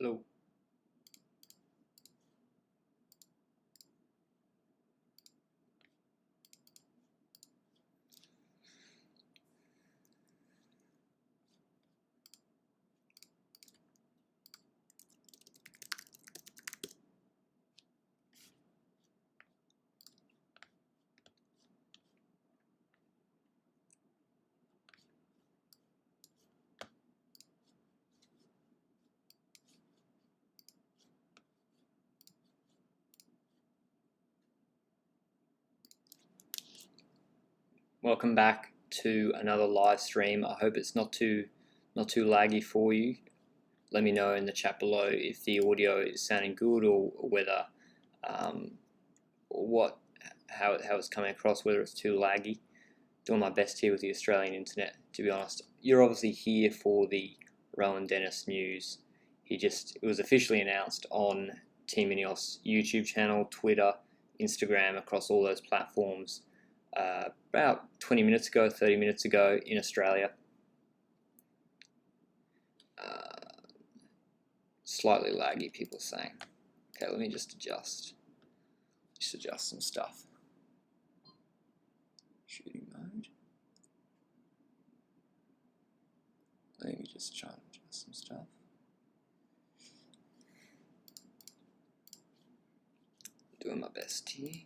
Hello. Welcome back to another live stream. I hope it's not too laggy for you. Let me know in the chat below if the audio is sounding good or whether how it's coming across, whether it's too laggy. Doing my best here with the Australian internet, to be honest. You're obviously here for the Rohan Dennis news. It was officially announced on Team Ineos YouTube channel, Twitter, Instagram, across all those platforms about 20 minutes ago, 30 minutes ago in Australia. Slightly laggy, people saying. Okay, let me just adjust some stuff. Shooting mode. Let me just try and adjust some stuff. Doing my best here.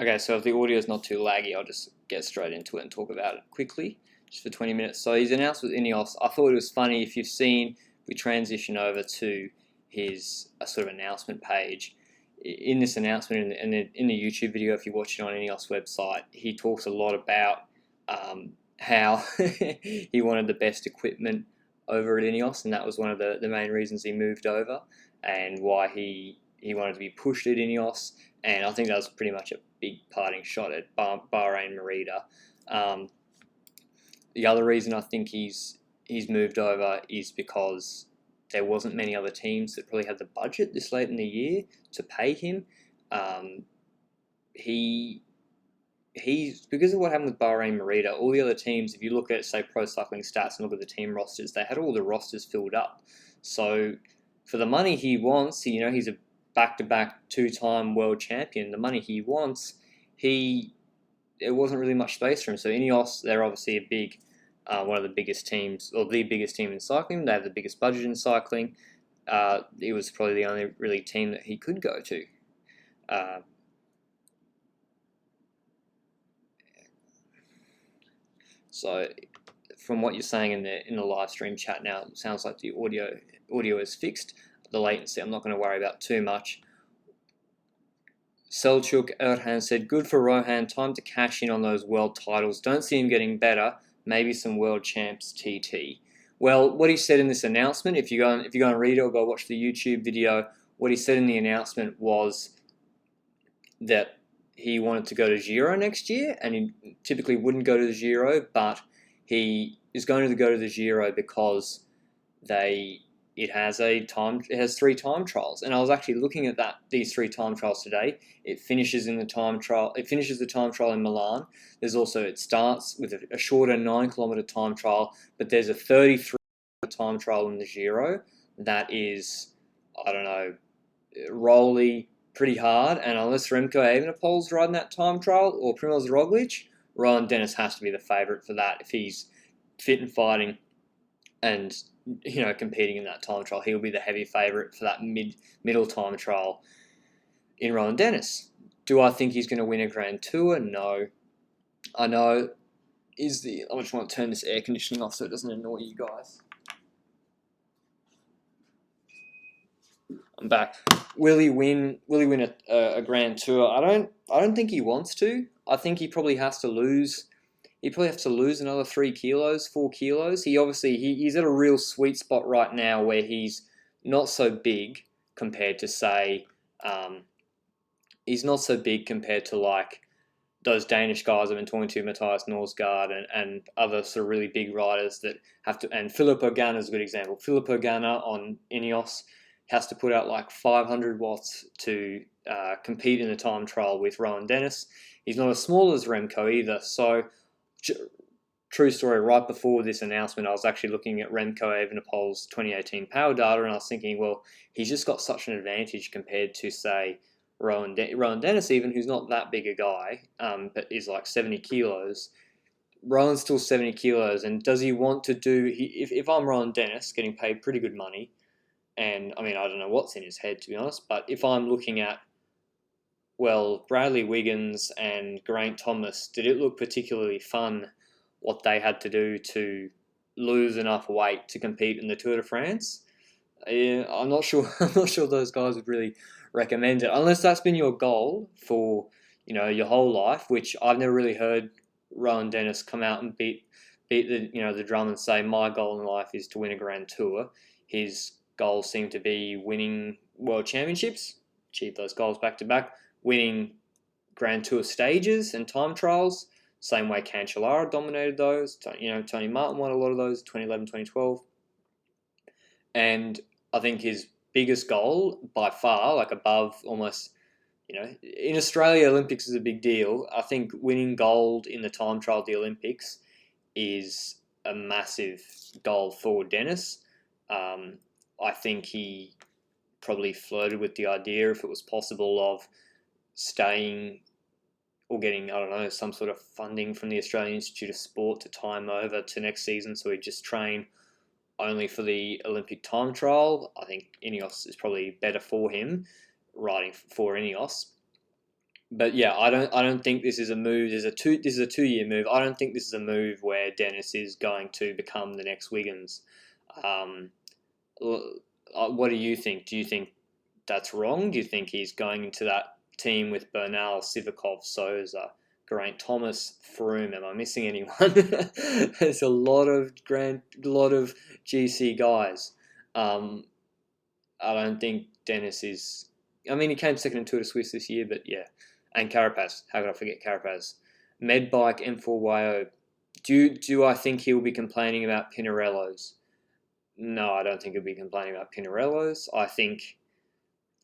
Okay, so if the audio is not too laggy, I'll just get straight into it and talk about it quickly, just for 20 minutes. So he's announced with Ineos. I thought it was funny, if you've seen, we transition over to his sort of announcement page. In this announcement, and in the YouTube video, if you watch it on Ineos website, he talks a lot about how he wanted the best equipment over at Ineos, and that was one of the main reasons he moved over, and why he wanted to be pushed at Ineos. And I think that was pretty much a big parting shot at Bahrain Merida. The other reason I think he's moved over is because there wasn't many other teams that probably had the budget this late in the year to pay him. He's because of what happened with Bahrain Merida, all the other teams, if you look at, say, Pro Cycling Stats and look at the team rosters, they had all the rosters filled up. So for the money he wants, he's a back-to-back two-time world champion. The money he wants, there wasn't really much space for him. So Ineos, they're obviously a big, one of the biggest teams, or the biggest team in cycling. They have the biggest budget in cycling. It was probably the only really team that he could go to. So from what you're saying in the live stream chat now, it sounds like the audio is fixed. The latency, I'm not going to worry about too much. Selçuk Erhan said, good for Rohan, time to cash in on those world titles. Don't see him getting better. Maybe some world champs TT. Well, what he said in this announcement, if you go and read it or go watch the YouTube video, what he said in the announcement was that he wanted to go to Giro next year, and he typically wouldn't go to the Giro, but he is going to go to the Giro because it has 3 time trials. And I was actually looking at these 3 time trials today. It finishes the time trial in Milan. It starts with a shorter 9-kilometer time trial, but there's a 33 time trial in the Giro that is, I don't know, rolly, pretty hard. And unless Remco Evenepoel's riding that time trial, or Primož Roglic, Rohan Dennis has to be the favourite for that. If he's fit and fighting and competing in that time trial, he'll be the heavy favourite for that middle time trial in Rohan Dennis. Do I think he's going to win a Grand Tour? No. I know. I just want to turn this air conditioning off so it doesn't annoy you guys. I'm back. Will he win? Will he win a Grand Tour? I don't think he wants to. I think he probably has to lose. He probably has to lose another 3 kilos, 4 kilos. He's at a real sweet spot right now where he's not so big compared to say, he's not so big compared to like those Danish guys I've been talking to, Matthias Norsgaard and other sort of really big riders that have to. And Filippo Ganna is a good example. Filippo Ganna on Ineos has to put out like 500 watts to compete in the time trial with Rohan Dennis. He's not as small as Remco either. So, true story, right before this announcement, I was actually looking at Remco Evenepoel's 2018 power data, and I was thinking, well, he's just got such an advantage compared to, say, Rohan Dennis, even, who's not that big a guy, but is like 70 kilos. Rohan's still 70 kilos, and does he want to do... If I'm Rohan Dennis, getting paid pretty good money, and, I mean, I don't know what's in his head, to be honest, but if I'm looking at, well, Bradley Wiggins and Geraint Thomas, did it look particularly fun what they had to do to lose enough weight to compete in the Tour de France? I'm not sure. I'm not sure those guys would really recommend it, unless that's been your goal for your whole life. Which I've never really heard Rohan Dennis come out and beat the drum and say my goal in life is to win a Grand Tour. His goals seem to be winning World Championships, achieve those goals back to back, winning Grand Tour stages and time trials. Same way Cancellara dominated those. Tony Martin won a lot of those, 2011, 2012. And I think his biggest goal by far, like above almost, in Australia, Olympics is a big deal. I think winning gold in the time trial of the Olympics is a massive goal for Dennis. I think he probably flirted with the idea, if it was possible, of staying or getting, I don't know, some sort of funding from the Australian Institute of Sport to time over to next season, so he'd just train only for the Olympic time trial. I think Ineos is probably better for him, riding for Ineos. But yeah, I don't think this is a move. This is a 2-year move. I don't think this is a move where Dennis is going to become the next Wiggins. What do you think? Do you think that's wrong? Do you think he's going into that team with Bernal, Sivakov, Souza, Geraint Thomas, Froome? Am I missing anyone? There's a lot of GC guys. I don't think Dennis is. I mean, he came second in Tour de Suisse this year, but yeah. And Carapaz. How could I forget Carapaz? Medbike, M4YO. Do I think he'll be complaining about Pinarellos? No, I don't think he'll be complaining about Pinarellos. I think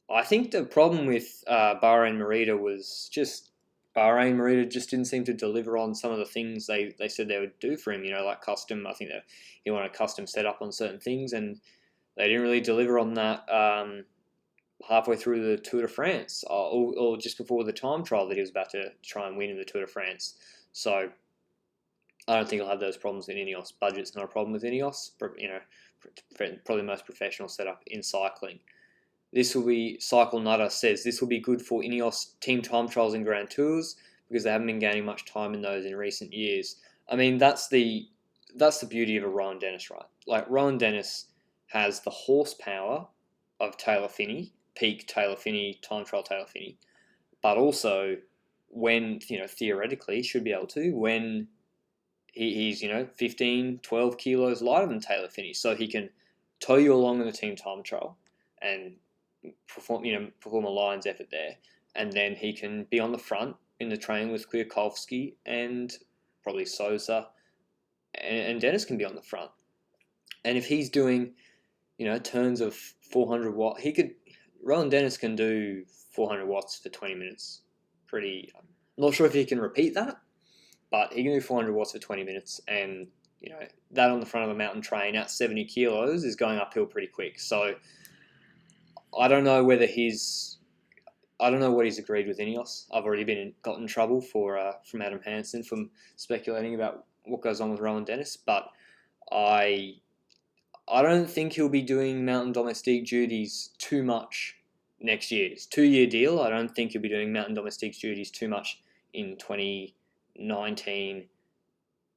the problem with Bahrain Merida was just Bahrain Merida just didn't seem to deliver on some of the things they said they would do for him. Like custom. I think that he wanted a custom setup on certain things, and they didn't really deliver on that halfway through the Tour de France, or just before the time trial that he was about to try and win in the Tour de France. So I don't think he'll have those problems in Ineos. Budget's not a problem with Ineos. Probably the most professional setup in cycling. This will be, Cycle Nutter says, this will be good for Ineos team time trials and Grand Tours because they haven't been gaining much time in those in recent years. I mean, that's the beauty of a Rohan Dennis, right? Like, Rohan Dennis has the horsepower of Taylor Phinney, peak Taylor Phinney, time trial Taylor Phinney, but also when, theoretically should be able to, when he's 15, 12 kilos lighter than Taylor Phinney, so he can tow you along in the team time trial and perform a lion's effort there, and then he can be on the front in the train with Kwiatkowski and probably Sousa, and Dennis can be on the front. And if he's doing, turns of 400 watt, Rohan Dennis can do 400 watts for 20 minutes. I'm not sure if he can repeat that, but he can do 400 watts for 20 minutes, and that on the front of a mountain train at 70 kilos is going uphill pretty quick. So I don't know what he's agreed with Ineos. I've already got in trouble from Adam Hansen from speculating about what goes on with Rohan Dennis, but I don't think he'll be doing mountain domestique duties too much next year. It's a 2-year deal. I don't think he'll be doing mountain domestique duties too much in 2019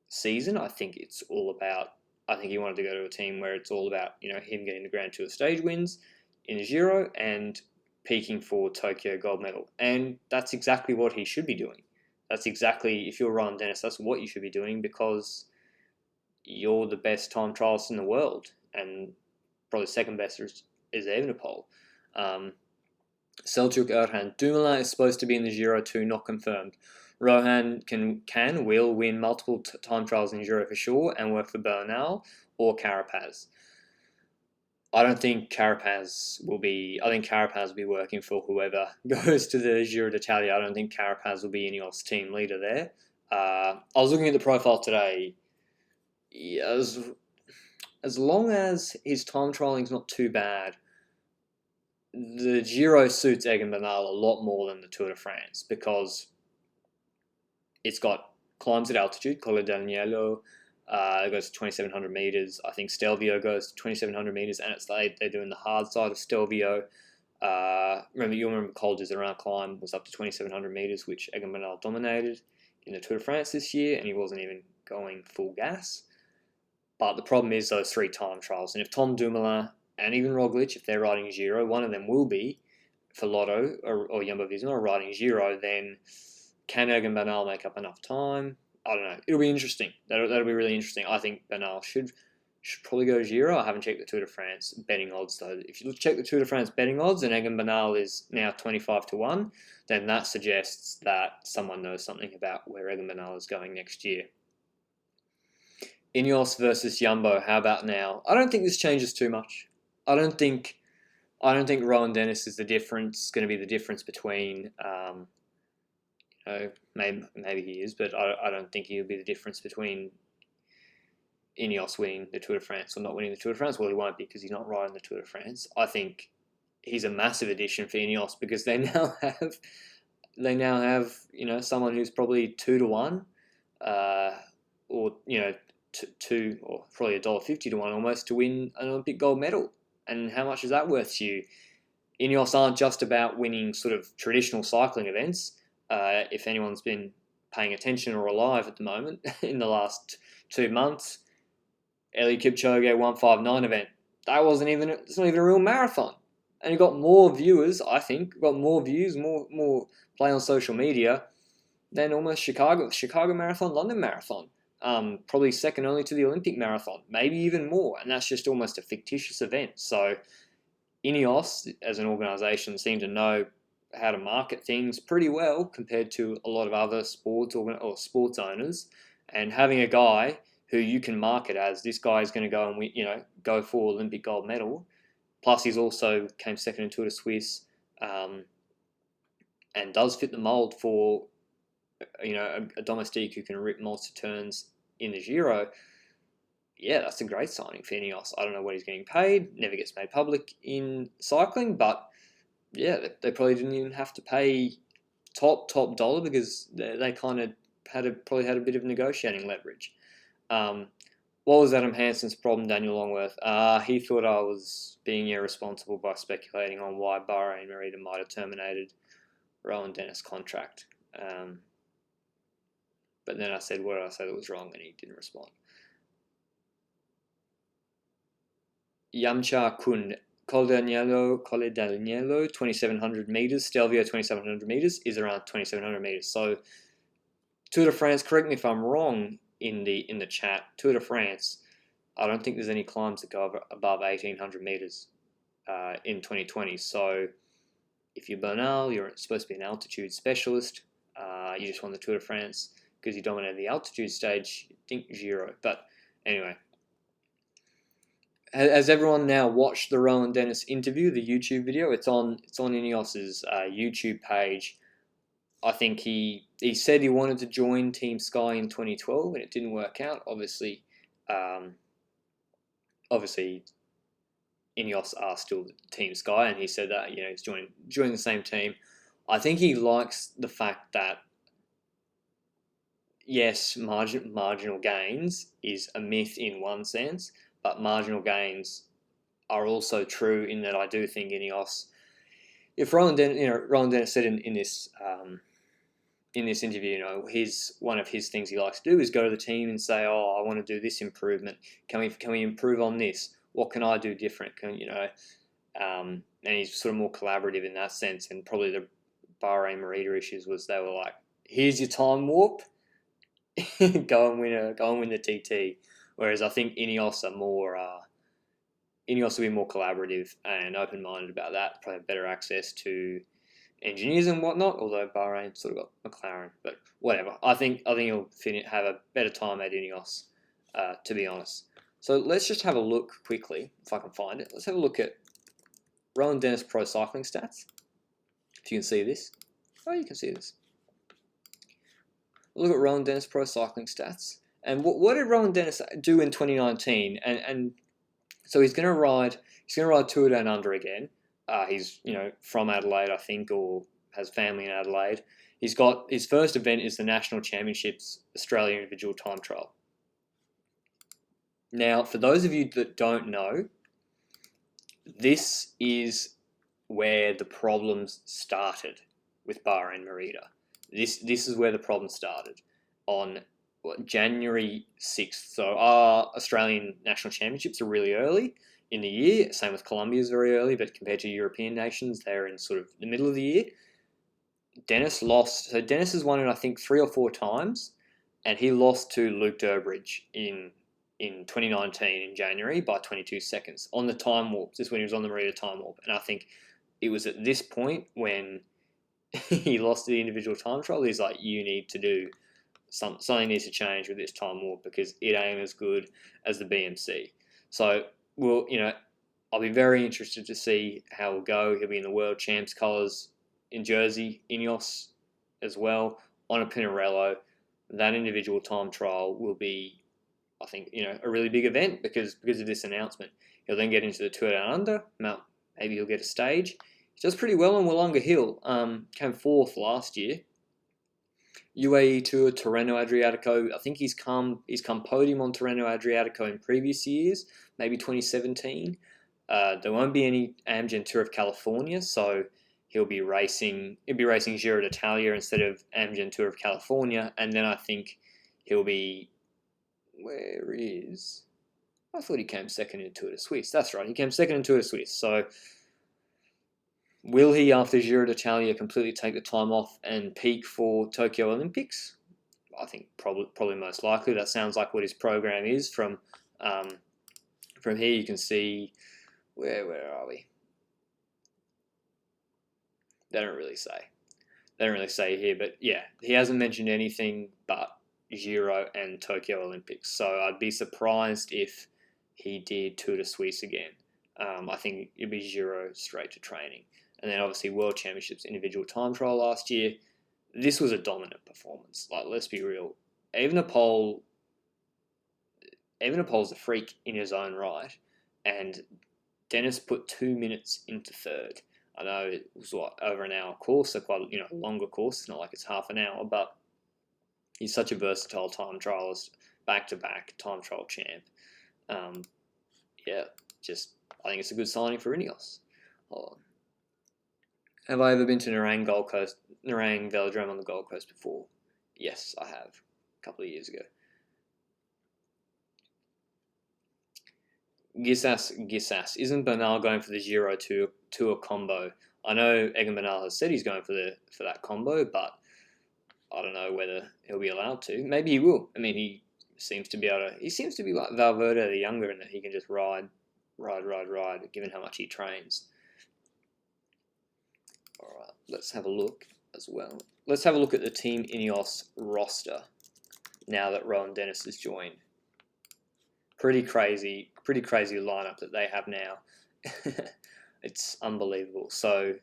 season. I think he wanted to go to a team where it's all about him getting the Grand Tour stage wins, in the Giro and peaking for Tokyo gold medal. And that's exactly what he should be doing. That's exactly, if you're Rohan Dennis, that's what you should be doing, because you're the best time trialist in the world, and probably second best is Evenepoel. Selçuk Erhan Dumoulin is supposed to be in the Giro too, not confirmed. Rohan will win multiple time trials in the Giro for sure and work for Bernal or Carapaz. I don't think Carapaz will be. I think Carapaz will be working for whoever goes to the Giro d'Italia. I don't think Carapaz will be Ineos team leader there. I was looking at the profile today. As long as his time trialing is not too bad, the Giro suits Egan Bernal a lot more than the Tour de France, because it's got climbs at altitude. Colle d'Agnello goes to 2,700 meters. I think Stelvio goes to 2,700 meters, and they're doing the hard side of Stelvio. Remember Col des Errants climb was up to 2,700 meters, which Egan Bernal dominated in the Tour de France this year, and he wasn't even going full gas. But the problem is those 3 time trials, and if Tom Dumoulin and even Roglic, if they're riding Giro, one of them will be for Lotto or Jumbo-Visma or riding Giro, then can Egan Bernal make up enough time? I don't know. It'll be interesting. That'll be really interesting. I think Bernal should probably go Giro. I haven't checked the Tour de France betting odds, though. If you check the Tour de France betting odds and Egan Bernal is now 25-1, then that suggests that someone knows something about where Egan Bernal is going next year. Ineos versus Jumbo, how about now? I don't think this changes too much. I don't think Rohan Dennis is going to be the difference between, maybe he is, but I don't think he'll be the difference between Ineos winning the Tour de France or not winning the Tour de France. Well, he won't be, because he's not riding the Tour de France. I think he's a massive addition for Ineos, because they now have someone who's probably 2-1, or two, or probably $1.50-1 almost, to win an Olympic gold medal. And how much is that worth to you? Ineos aren't just about winning sort of traditional cycling events. If anyone's been paying attention or alive at the moment in the last 2 months, Eliud Kipchoge 159 event. It's not even a real marathon. And it got more viewers, I think, got more views, more play on social media than almost Chicago Marathon, London Marathon. Probably second only to the Olympic Marathon, maybe even more, and that's just almost a fictitious event. So Ineos, as an organisation, seem to know how to market things pretty well compared to a lot of other sports or sports owners. And having a guy who you can market as, this guy is going to go and win, go for Olympic gold medal. Plus, he's also came second in Tour de Suisse, and does fit the mould for a domestique who can rip monster turns in the Giro. Yeah, that's a great signing for Ineos. I don't know what he's getting paid. Never gets made public in cycling, but yeah, they probably didn't even have to pay top dollar, because they kind of probably had a bit of negotiating leverage. What was Adam Hansen's problem, Daniel Longworth? He thought I was being irresponsible by speculating on why Bahrain Merida might have terminated Rohan Dennis' contract. But then I said, what did I say that was wrong? And he didn't respond. Yamcha Kund, Colle d'Agnello, 2,700 meters. Stelvio, 2,700 meters, is around 2,700 meters. So Tour de France, correct me if I'm wrong in the chat, Tour de France, I don't think there's any climbs that go above 1,800 meters in 2020. So if you're Bernal, you're supposed to be an altitude specialist. You just won the Tour de France because you dominated the altitude stage. You think Giro, but anyway. Has everyone now watched the Rohan Dennis interview, the YouTube video? It's on Ineos's YouTube page. I think he said he wanted to join Team Sky in 2012, and it didn't work out. Obviously, Ineos are still Team Sky, and he said that he's joining the same team. I think he likes the fact that, yes, marginal gains is a myth in one sense, but marginal gains are also true in that I do think Ineos, if Rohan Dennis said in this interview, one of his things he likes to do is go to the team and say, "Oh, I want to do this improvement. Can we improve on this? What can I do different? and he's sort of more collaborative in that sense. And probably the Bahrain Merida issues was they were like, here's your time warp, go and win the TT. Whereas I think Ineos are more Ineos will be more collaborative and open minded about that. Probably have better access to engineers and whatnot. Although Bahrain sort of got McLaren, but whatever. I think he'll have a better time at Ineos, to be honest. So let's just have a look quickly if I can find it. Let's have a look at Rohan Dennis Pro Cycling Stats. If you can see this. Oh, you can see this. Look at Rohan Dennis Pro Cycling Stats. And what did Rohan Dennis do in 2019? And so he's going to ride Tour Down Under again. He's from Adelaide, I think, or has family in Adelaide. He's got his first event is the National Championships Australia Individual Time Trial. Now, for those of you that don't know, this is where the problems started with Bahrain Merida. This is where the problem started on January 6th. So our Australian National Championships are really early in the year. Same with Colombia's very early, but compared to European nations, they're in sort of the middle of the year. Dennis lost. So Dennis has won it, I think, 3 or 4 times, and he lost to Luke Durbridge in 2019 in January by 22 seconds on the time warp. This is when he was on the Merida time warp, and I think it was at this point when he lost the individual time trial. He's like, you need to do something needs to change with this time warp because it ain't as good as the BMC. So I'll be very interested to see how it'll go. He'll be in the World Champs colours in Jersey, Ineos as well, on a Pinarello. That individual time trial will be, I think, a really big event because of this announcement. He'll then get into the Tour Down Under. Maybe he'll get a stage. He does pretty well on Wollonga Hill. Came 4th last year. UAE Tour, Tirreno Adriatico. I think he's come podium on Tirreno Adriatico in previous years, maybe 2017. There won't be any Amgen Tour of California, so he'll be racing Giro d'Italia instead of Amgen Tour of California, and then I think he'll be I thought he came second in Tour de Suisse. That's right, he came second in Tour de Suisse. So will he, after Giro d'Italia, completely take the time off and peak for Tokyo Olympics? I think probably most likely. That sounds like what his program is. From here, you can see where are we? They don't really say here, but yeah, he hasn't mentioned anything but Giro and Tokyo Olympics. So I'd be surprised if he did Tour de Suisse again. I think it'd be Giro straight to training. And then obviously World Championships individual time trial last year. This was a dominant performance. Like, let's be real. Evenepoel's a freak in his own right, and Dennis put 2 minutes into third. I know it was over an hour course, so quite a longer course. It's not like it's half an hour, but he's such a versatile time trialist, back-to-back time trial champ. I think it's a good signing for Ineos. Hold on. Have I ever been to Nerang Velodrome on the Gold Coast before? Yes, I have. A couple of years ago. Gissas. Isn't Bernal going for the Giro Tour combo? I know Egan Bernal has said he's going for that combo, but I don't know whether he'll be allowed to. Maybe he will. I mean, he seems to be like Valverde the younger in that he can just ride, given how much he trains. All right, let's have a look as well. Let's have a look at the Team Ineos roster now that Rohan Dennis has joined. Pretty crazy lineup that they have now. It's unbelievable. So,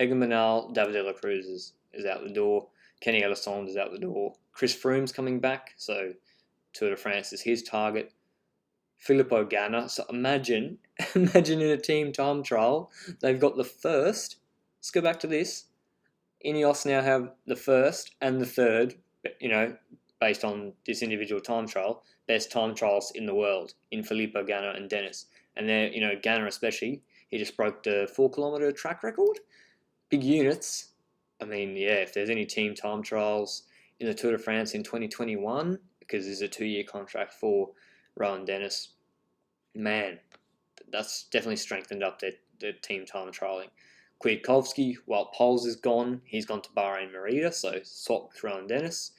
Egan Bernal, David de la Cruz is out the door. Kenny Elissonde is out the door. Chris Froome's coming back, so Tour de France is his target. Filippo Ganna. So imagine in a team time trial, they've got the first. Let's go back to this. Ineos now have the first and the third, based on this individual time trial, best time trials in the world in Filippo Ganna and Dennis. And they're, Ganna especially, he just broke the 4-kilometer track record. Big units. I mean, yeah, if there's any team time trials in the Tour de France in 2021, because there's a 2-year contract for Rohan Dennis, man, that's definitely strengthened up the team time trialing. Kwiatkowski, while Poles is gone, he's gone to Bahrain Merida, so swap with Rohan Dennis.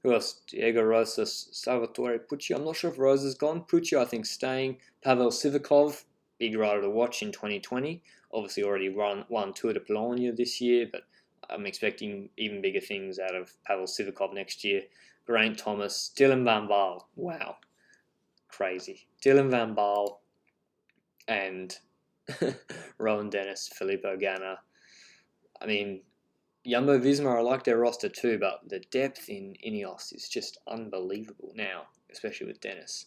Who else? Diego Rosas, Salvatore Pucci. I'm not sure if Rosa's gone. Pucci, I think, staying. Pavel Sivakov, big rider to watch in 2020. Obviously, already won Tour de Pologne this year, but I'm expecting even bigger things out of Pavel Sivakov next year. Geraint Thomas, Dylan Van Baarle. Wow, crazy. Dylan Van Baarle and Rohan Dennis, Filippo Ganna. I mean, Jumbo-Visma, I like their roster too, but the depth in Ineos is just unbelievable now, especially with Dennis.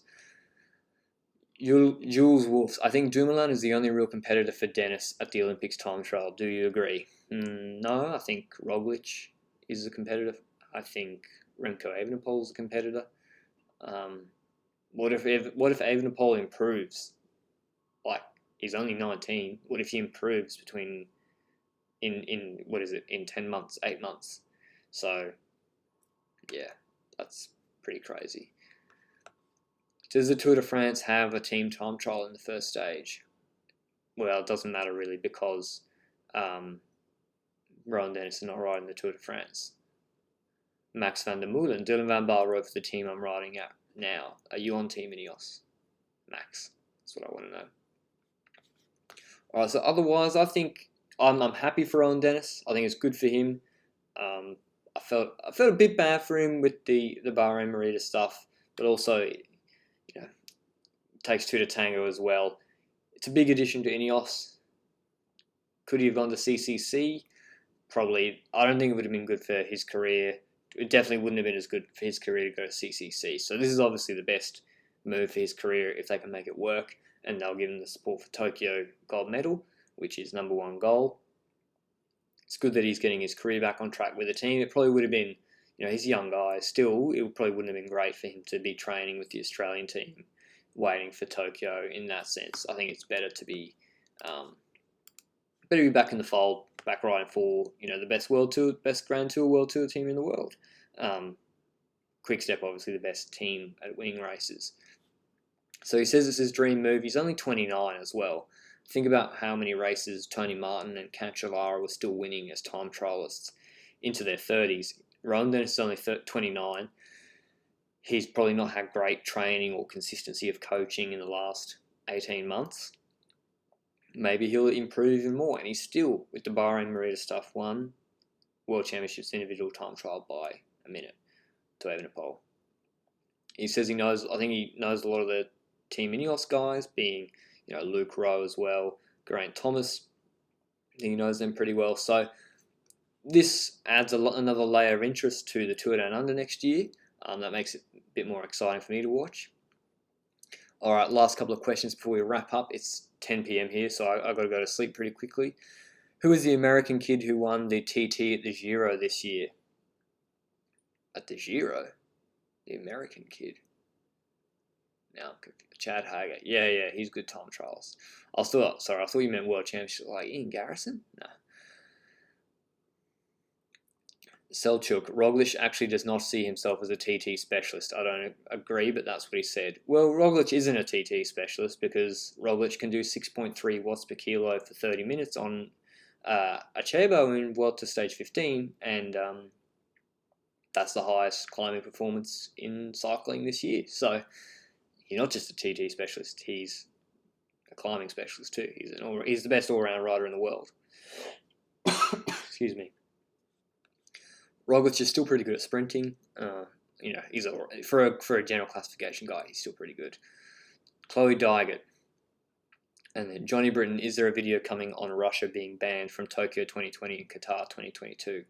Jules Wolfe. I think Dumoulin is the only real competitor for Dennis at the Olympics time trial. Do you agree? No, I think Roglic is a competitor. I think Remco Evenepoel is a competitor. What if Evenepoel improves? Like, he's only 19. What if he improves in 10 months, 8 months? So, yeah, that's pretty crazy. Does the Tour de France have a team time trial in the first stage? Well, it doesn't matter really because Rohan Dennis is not riding the Tour de France. Max van der Meulen, Dylan Van Baarle rode for the team I'm riding at now. Are you on Team Ineos? Max, that's what I want to know. All right, so otherwise, I think I'm happy for Rohan Dennis. I think it's good for him. I felt a bit bad for him with the Bahrain Merida stuff, but also, it takes two to tango as well. It's a big addition to Ineos. Could he have gone to CCC? Probably. I don't think it would have been good for his career. It definitely wouldn't have been as good for his career to go to CCC. So this is obviously the best move for his career if they can make it work, and they'll give him the support for Tokyo gold medal, which is #1 goal. It's good that he's getting his career back on track with the team. It probably would have been, he's a young guy. Still, it probably wouldn't have been great for him to be training with the Australian team, waiting for Tokyo in that sense. I think it's better to be back in the fold, back riding for the best Grand Tour World Tour team in the world. Quick-Step, obviously the best team at winning races. So he says it's his dream move. He's only 29 as well. Think about how many races Tony Martin and Cancellara were still winning as time trialists into their 30s. Rohan Dennis is only 29. He's probably not had great training or consistency of coaching in the last 18 months. Maybe he'll improve even more. And he's still, with the Bahrain Merida stuff, won World Championships individual time trial by a minute to Evenepoel. He says I think he knows a lot of the Team Ineos guys, being, Luke Rowe as well, Geraint Thomas. I think he knows them pretty well. So this adds another layer of interest to the Tour Down Under next year. That makes it a bit more exciting for me to watch. All right, last couple of questions before we wrap up. It's 10 p.m. here, so I've got to go to sleep pretty quickly. Who is the American kid who won the TT at the Giro this year? At the Giro? The American kid? Now, Chad Hager. Yeah, he's good time trials. I thought you meant World Championship. Like Ian Garrison? No. Selchuk, Roglic actually does not see himself as a TT specialist. I don't agree, but that's what he said. Well, Roglic isn't a TT specialist because Roglic can do 6.3 watts per kilo for 30 minutes on Achebo in Vuelta Stage 15, and that's the highest climbing performance in cycling this year. So he's not just a TT specialist, he's a climbing specialist too. He's the best all-round rider in the world. Excuse me. Roglic is still pretty good at sprinting. He's for a general classification guy, he's still pretty good. Chloe Dygert. And then Johnny Britton, is there a video coming on Russia being banned from Tokyo 2020 and Qatar 2022?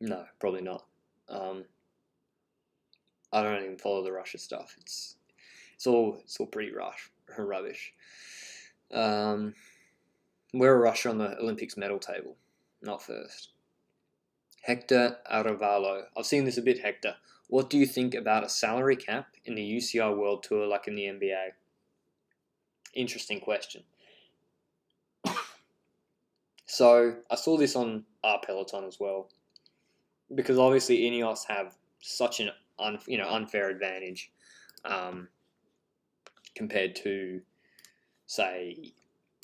No, probably not. I don't even follow the Russia stuff. It's all pretty rubbish. Where are Russia on the Olympics medal table? Not first. Hector Aravalo. I've seen this a bit, Hector. What do you think about a salary cap in the UCI World Tour like in the NBA? Interesting question. So I saw this on our Peloton as well, because obviously Ineos have such an unfair advantage compared to, say,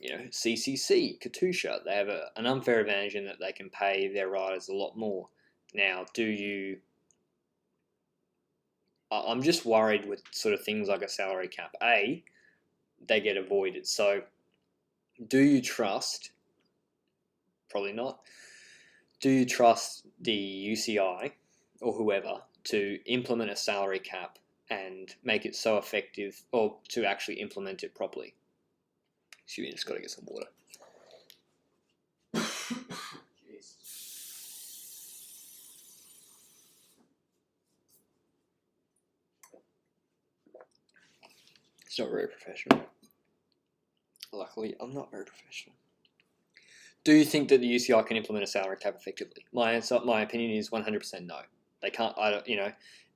CCC, Katusha, they have an unfair advantage in that they can pay their riders a lot more. Now, I'm just worried with sort of things like a salary cap. They get avoided. So, do you trust? Probably not. Do you trust the UCI or whoever to implement a salary cap and make it so effective, or to actually implement it properly? Excuse me, just got to get some water. Jeez. It's not very professional. Luckily, I'm not very professional. Do you think that the UCI can implement a salary cap effectively? My opinion is 100% no. They can't.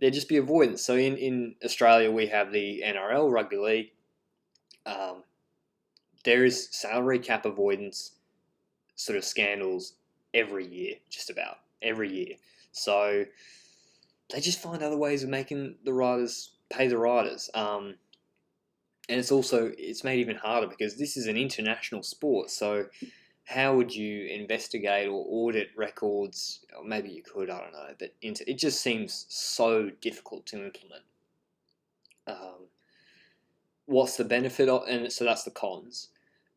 There'd just be avoidance. So in Australia, we have the NRL, Rugby League. There is salary cap avoidance sort of scandals every year, just about every year. So they just find other ways of making the riders pay the riders. And it's made even harder because this is an international sport. So how would you investigate or audit records? Or maybe you could, I don't know. But it just seems so difficult to implement. What's the benefit of? And so that's the cons,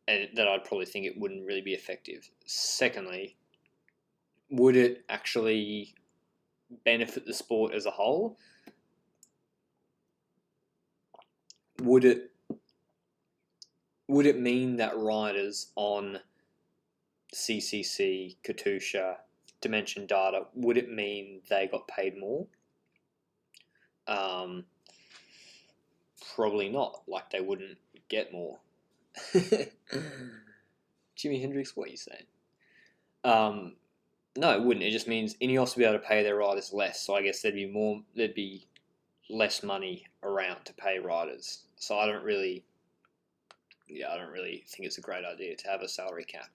and that I'd probably think it wouldn't really be effective. Secondly, would it actually benefit the sport as a whole? Would it mean that riders on CCC, Katusha, Dimension Data, would it mean they got paid more? Probably not. Like, they wouldn't get more. Jimi Hendrix, what are you saying? No, it wouldn't. It just means Ineos would be able to pay their riders less. So I guess there'd be less money around to pay riders. So I don't really think it's a great idea to have a salary cap.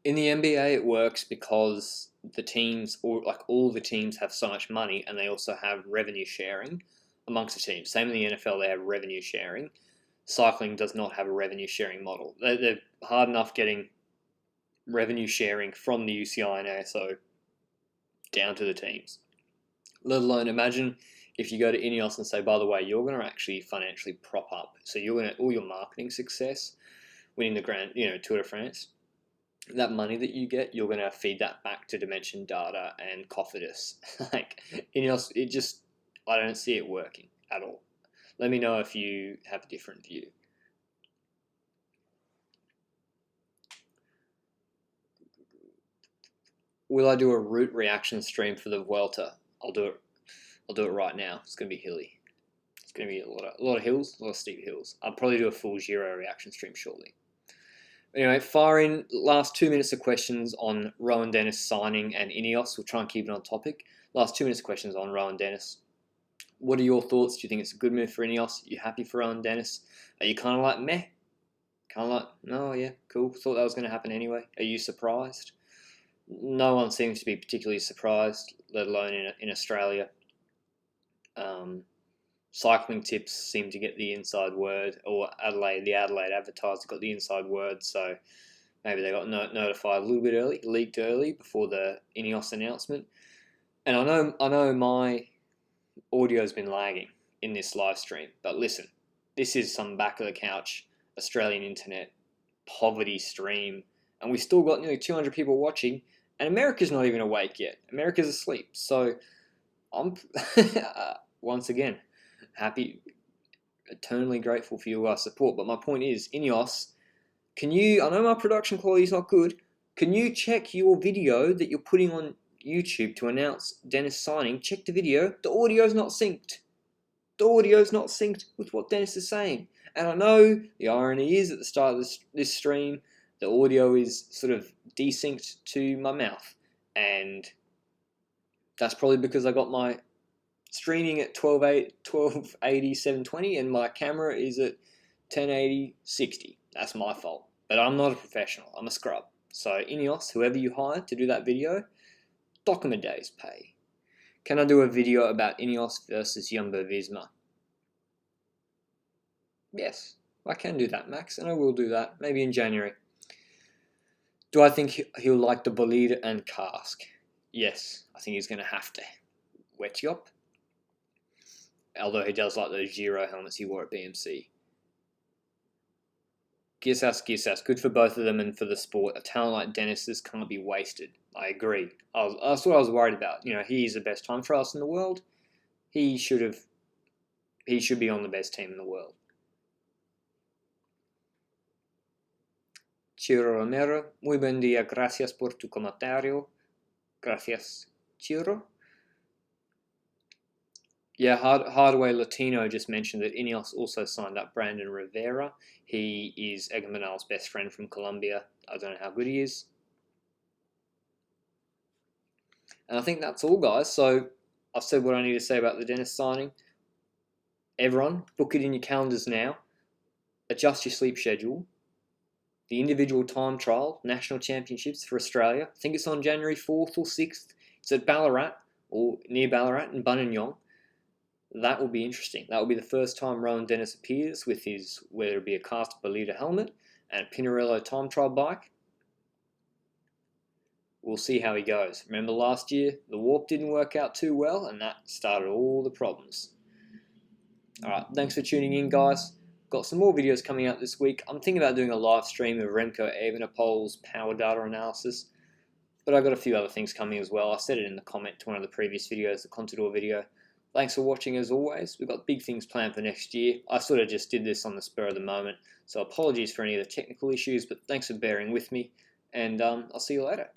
In the NBA, it works because the teams, all the teams, have so much money, and they also have revenue sharing amongst the teams. Same in the NFL, they have revenue sharing. Cycling does not have a revenue sharing model. They're hard enough getting revenue sharing from the UCI and ASO down to the teams. Let alone, imagine if you go to Ineos and say, by the way, you're going to actually financially prop up. So you're going to, all your marketing success, winning the Tour de France, that money that you get, you're going to feed that back to Dimension Data and Cofidis. Like, Ineos, I don't see it working at all. Let me know if you have a different view. Will I do a route reaction stream for the Vuelta? I'll do it right now. It's going to be hilly. It's going to be a lot of hills, a lot of steep hills. I'll probably do a full Giro reaction stream shortly. Anyway, fire in last 2 minutes of questions on Rohan Dennis signing and Ineos. We'll try and keep it on topic. Last 2 minutes of questions on Rohan Dennis. What are your thoughts? Do you think it's a good move for Ineos? Are you happy for Rohan Dennis? Are you kind of like, meh? Kind of like, no, yeah, cool. Thought that was going to happen anyway. Are you surprised? No one seems to be particularly surprised, let alone in Australia. Cycling Tips seem to get the inside word, or the Adelaide Advertiser got the inside word, so maybe they got notified a little bit early, leaked early before the Ineos announcement. And I know my audio's been lagging in this live stream, but listen, this is some back of the couch Australian internet poverty stream, and we still got nearly 200 people watching, and America's not even awake yet. America's asleep. So I'm once again happy, eternally grateful for your support. But my point is, Ineos, I know my production quality is not good. Can you check your video that you're putting on YouTube to announce Dennis signing? Check the video. The audio's not synced. The audio's not synced with what Dennis is saying. And I know the irony is at the start of this stream, the audio is sort of desynced to my mouth. And that's probably because I got my streaming at 1280 720 and my camera is at 1080 60. That's my fault. But I'm not a professional. I'm a scrub. So Ineos, whoever you hired to do that video, dock them a day's pay. Can I do a video about Ineos versus Jumbo Visma? Yes. I can do that, Max, and I will do that, maybe in January. Do I think he'll like the bolide and cask? Yes, I think he's going to have to wet you up. Although he does like those Giro helmets he wore at BMC. Gisas. Good for both of them and for the sport. A talent like Dennis's can't be wasted. I agree. That's what I was worried about. He's the best time trialist in the world. He should be on the best team in the world. Chiro Romero, muy buen día. Gracias por tu comentario. Gracias, Chiro. Yeah, Hardway Latino just mentioned that Ineos also signed up Brandon Rivera. He is Egan Bernal's best friend from Colombia. I don't know how good he is. And I think that's all, guys. So I've said what I need to say about the Dennis signing. Everyone, book it in your calendars now. Adjust your sleep schedule. The individual time trial, national championships for Australia. I think it's on January 4th or 6th. It's at Ballarat, or near Ballarat in Buninyong. That will be interesting. That will be the first time Rohan Dennis appears with his, whether it be a cast bolide helmet and a Pinarello time trial bike. We'll see how he goes. Remember last year, the warp didn't work out too well, and that started all the problems. Alright, thanks for tuning in, guys. Got some more videos coming out this week. I'm thinking about doing a live stream of Remco Evenepoel's power data analysis, but I've got a few other things coming as well. I said it in the comment to one of the previous videos, the Contador video. Thanks for watching as always. We've got big things planned for next year. I sort of just did this on the spur of the moment, so apologies for any of the technical issues, but thanks for bearing with me, and I'll see you later.